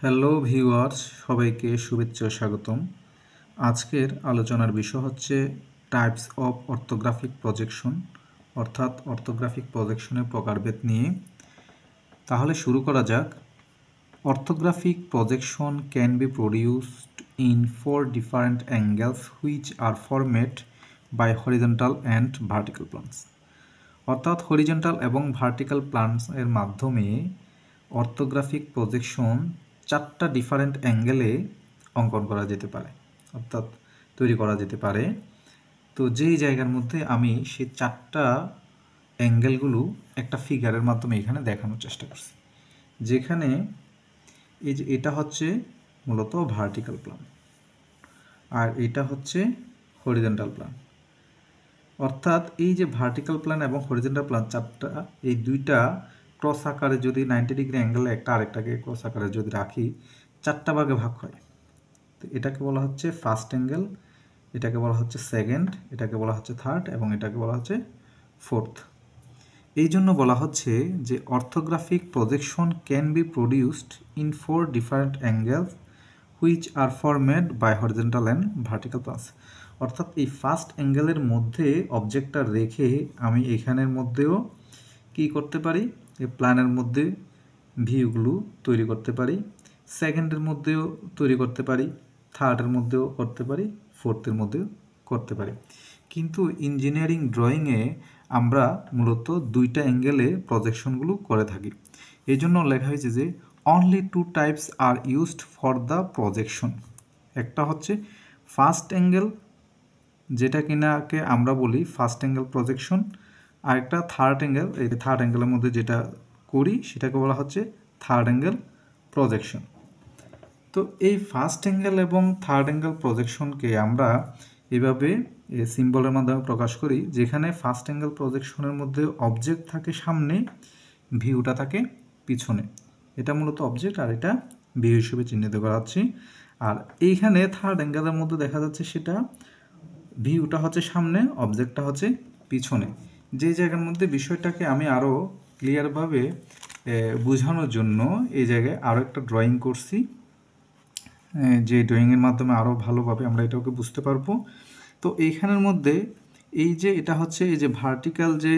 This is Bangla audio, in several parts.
হ্যালো ভিউয়ার্স, সবাইকে শুভেচ্ছা ও স্বাগতম। আজকের আলোচনার বিষয় হচ্ছে টাইপস অফ অর্থোগ্রাফিক প্রজেকশন, অর্থাৎ অর্থোগ্রাফিক প্রজেকশনের প্রকারভেদ নিয়ে। তাহলে শুরু করা যাক। Orthographic projection can be produced in 4 different angles which are formed by horizontal and vertical planes. অর্থাৎ হরিজন্টাল এবং ভার্টিক্যাল প্লানস এর মাধ্যমে অর্থোগ্রাফিক প্রজেকশন 4টা ডিফারেন্ট অ্যাঙ্গেলে অঙ্কন করা যেতে পারে, অর্থাৎ তৈরি করা যেতে পারে। তো যেই জায়গার মধ্যে আমি সেই 4টা অ্যাঙ্গেলগুলো একটা ফিগারের মাধ্যমে এখানে দেখানোর চেষ্টা করছি। যেখানে এই যে এটা হচ্ছে মূলত ভার্টিক্যাল প্লান, আর এটা হচ্ছে হরিজন্টাল প্লান। অর্থাৎ এই যে ভার্টিক্যাল প্লান এবং হরিজন্টাল প্লান 4টা, এই দুইটা ক্রস আকারে যদি 90 ডিগ্রি অ্যাঙ্গেলে একটা আরেকটাকে ক্রস আকারে যদি রাখি, 4টা ভাগে ভাগ হয়। তো এটাকে বলা হচ্ছে ফার্স্ট অ্যাঙ্গেল, এটাকে বলা হচ্ছে সেকেন্ড, এটাকে বলা হচ্ছে থার্ড এবং এটাকে বলা হচ্ছে ফোর্থ। এই জন্য বলা হচ্ছে যে orthographic projection can be produced in 4 different angles which are formed by horizontal and vertical planes. অর্থাৎ এই ফার্স্ট অ্যাঙ্গেলের মধ্যে অবজেক্টটা রেখে আমি এখানের মধ্যেও কি করতে পারি, এই প্ল্যানের মধ্যে ভিউগুলো তৈরি করতে পারি, সেকেন্ডের মধ্যেও তৈরি করতে পারি, থার্ডের মধ্যেও করতে পারি, ফোর্থের মধ্যেও করতে পারি। কিন্তু ইঞ্জিনিয়ারিং ড্রয়িংয়ে আমরা মূলত 2টা অ্যাঙ্গেলে প্রজেকশনগুলো করে থাকি। এই জন্য লেখা হয়েছে যে only 2 types are used for the projection. একটা হচ্ছে ফার্স্ট অ্যাঙ্গেল, যেটা কিনাকে আমরা বলি ফার্স্ট অ্যাঙ্গেল প্রজেকশন, আর একটা থার্ড অ্যাঙ্গেল। এই থার্ড অ্যাঙ্গেলের মধ্যে যেটা করি সেটাকে বলা হচ্ছে থার্ড অ্যাঙ্গেল প্রজেকশন। তো এই ফার্স্ট অ্যাঙ্গেল এবং থার্ড অ্যাঙ্গেল প্রজেকশনকে আমরা এভাবে সিম্বলের মাধ্যমে প্রকাশ করি, যেখানে ফার্স্ট অ্যাঙ্গেল প্রজেকশনের মধ্যে অবজেক্ট থাকে সামনে, ভিউটা থাকে পিছনে। এটা মূলত অবজেক্ট আর এটা ভিউ হিসেবে চিহ্নিত করা হচ্ছে। আর এইখানে থার্ড অ্যাঙ্গেলের মধ্যে দেখা যাচ্ছে সেটা ভিউটা হচ্ছে সামনে, অবজেক্টটা হচ্ছে পিছনে। যে জায়গার মধ্যে বিষয়টাকে আমি আরও ক্লিয়ারভাবে বোঝানোর জন্য এই জায়গায় আরও একটা ড্রয়িং করছি, যে ড্রয়িংয়ের মাধ্যমে আরও ভালোভাবে আমরা এটাকে বুঝতে পারবো। তো এইখানের মধ্যে এই যে এটা হচ্ছে এই যে ভার্টিক্যাল যে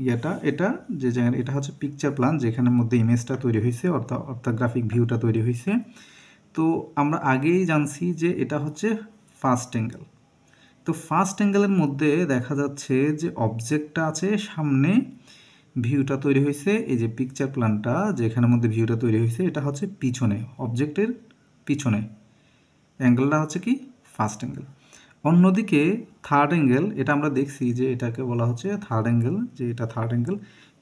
ইয়েটা, এটা যে জায়গায় এটা হচ্ছে পিকচার প্ল্যান, যেখানের মধ্যে ইমেজটা তৈরি হয়েছে, অর্থোগ্রাফিক ভিউটা তৈরি হয়েছে। তো আমরা আগেই জানছি যে এটা হচ্ছে ফার্স্ট অ্যাঙ্গেল। তো ফার্স্ট অ্যাঙ্গেলের মধ্যে দেখা যাচ্ছে যে অবজেক্টটা আছে সামনে, ভিউটা তৈরি হয়েছে এই যে পিকচার প্ল্যানটা যেখানের মধ্যে ভিউটা তৈরি হয়েছে, এটা হচ্ছে পিছনে, অবজেক্টের পিছনে অ্যাঙ্গেলটা হচ্ছে কি ফার্স্ট অ্যাঙ্গেল। অন্যদিকে থার্ড অ্যাঙ্গেল, এটা আমরা দেখছি যে এটাকে বলা হচ্ছে থার্ড অ্যাঙ্গেল, যে এটা থার্ড অ্যাঙ্গেল।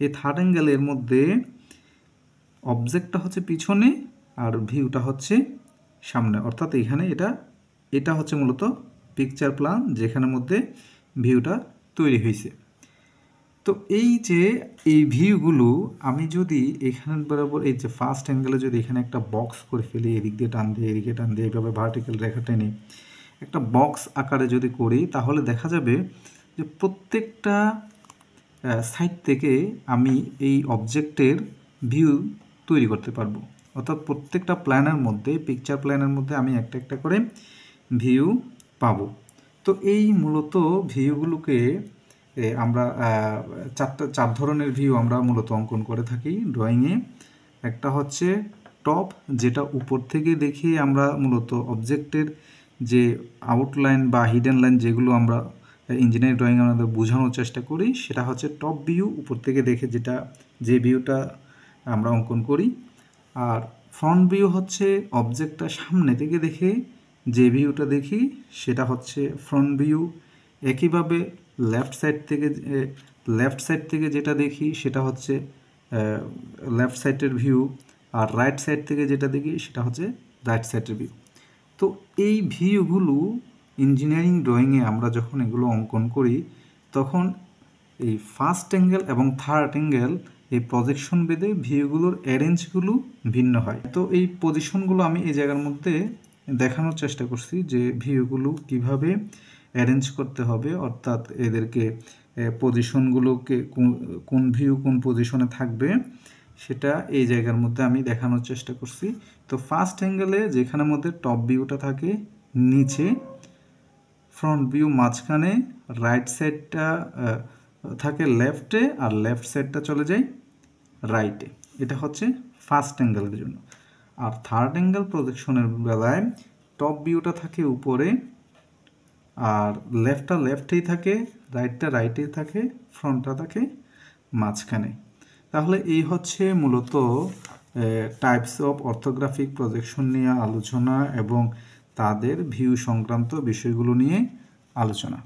এই থার্ড অ্যাঙ্গেলের মধ্যে অবজেক্টটা হচ্ছে পিছনে আর ভিউটা হচ্ছে সামনে, অর্থাৎ এখানে এটা হচ্ছে মূলত পিকচার প্ল্যান যেখানের মধ্যে ভিউটা তৈরি হয়েছে। তো এই যে এই ভিউগুলো আমি যদি এখানে বরাবর এই যে ফার্স্ট অ্যাঙ্গেলে যদি এখানে একটা বক্স করে ফেলি, এদিক দিয়ে টান দিয়ে এদিকে টান দিয়ে এইভাবে ভার্টিক্যাল রেখা টেনে একটা বক্স আকারে যদি করি, তাহলে দেখা যাবে যে প্রত্যেকটা সাইড থেকে আমি এই অবজেক্টের ভিউ তৈরি করতে পারবো। অর্থাৎ প্রত্যেকটা প্ল্যানের মধ্যে, পিকচার প্ল্যানের মধ্যে আমি একটা একটা করে ভিউ পাবো। তো এই মূলত ভিউগুলোকে আমরা 4 ধরনের ভিউ আমরা মূলত অঙ্কন করে থাকি ড্রয়িংয়ে। একটা হচ্ছে টপ, যেটা উপর থেকে দেখে আমরা মূলত অবজেক্টের যে আউটলাইন বা হিডেন লাইন যেগুলো আমরা ইঞ্জিনিয়ারিং ড্রয়িংয়ে আমাদের বোঝানোর চেষ্টা করি, সেটা হচ্ছে টপ ভিউ, উপর থেকে দেখে যে ভিউটা আমরা অঙ্কন করি। আর ফ্রন্ট ভিউ হচ্ছে অবজেক্টটা সামনে থেকে দেখে যে ভিউটা দেখি, সেটা হচ্ছে ফ্রন্ট ভিউ। একইভাবে লেফট সাইড থেকে যেটা দেখি সেটা হচ্ছে লেফট সাইডের ভিউ, আর রাইট সাইড থেকে যেটা দেখি সেটা হচ্ছে রাইট সাইডের ভিউ। তো এই ভিউগুলো ইঞ্জিনিয়ারিং ড্রয়িংয়ে আমরা যখন এগুলো অঙ্কন করি, তখন এই ফার্স্ট অ্যাঙ্গেল এবং থার্ড অ্যাঙ্গেল এই প্রজেকশন বেদে ভিউগুলোর অ্যারেঞ্জগুলো ভিন্ন হয়। তো এই পজিশনগুলো আমি এই জায়গার মধ্যে দেখানোর চেষ্টা করছি যে ভিউগুলো কিভাবে অ্যারেঞ্জ করতে হবে, অর্থাৎ এদেরকে পজিশনগুলোকে কোন ভিউ কোন পজিশনে থাকবে সেটা এই জায়গার মধ্যে আমি দেখানোর চেষ্টা করছি। তো ফার্স্ট অ্যাঙ্গেলে যেখানের মধ্যে টপ ভিউটা থাকে নিচে, ফ্রন্ট ভিউ মাঝখানে, রাইট সাইডটা থাকে লেফটে, আর লেফট সাইডটা চলে যায় রাইটে। এটা হচ্ছে ফার্স্ট অ্যাঙ্গেলের জন্য। আর থার্ড অ্যাঙ্গেল প্রজেকশনের বেলায় টপ ভিউটা থাকে উপরে, আর লেফটটা লেফটেই থাকে, রাইটটা রাইটেই থাকে, ফ্রন্টটা থাকে মাঝখানে। তাহলে এই হচ্ছে মূলত টাইপস অফ অর্থোগ্রাফিক প্রজেকশন নিয়ে আলোচনা এবং তাদের ভিউ সংক্রান্ত বিষয়গুলো নিয়ে আলোচনা।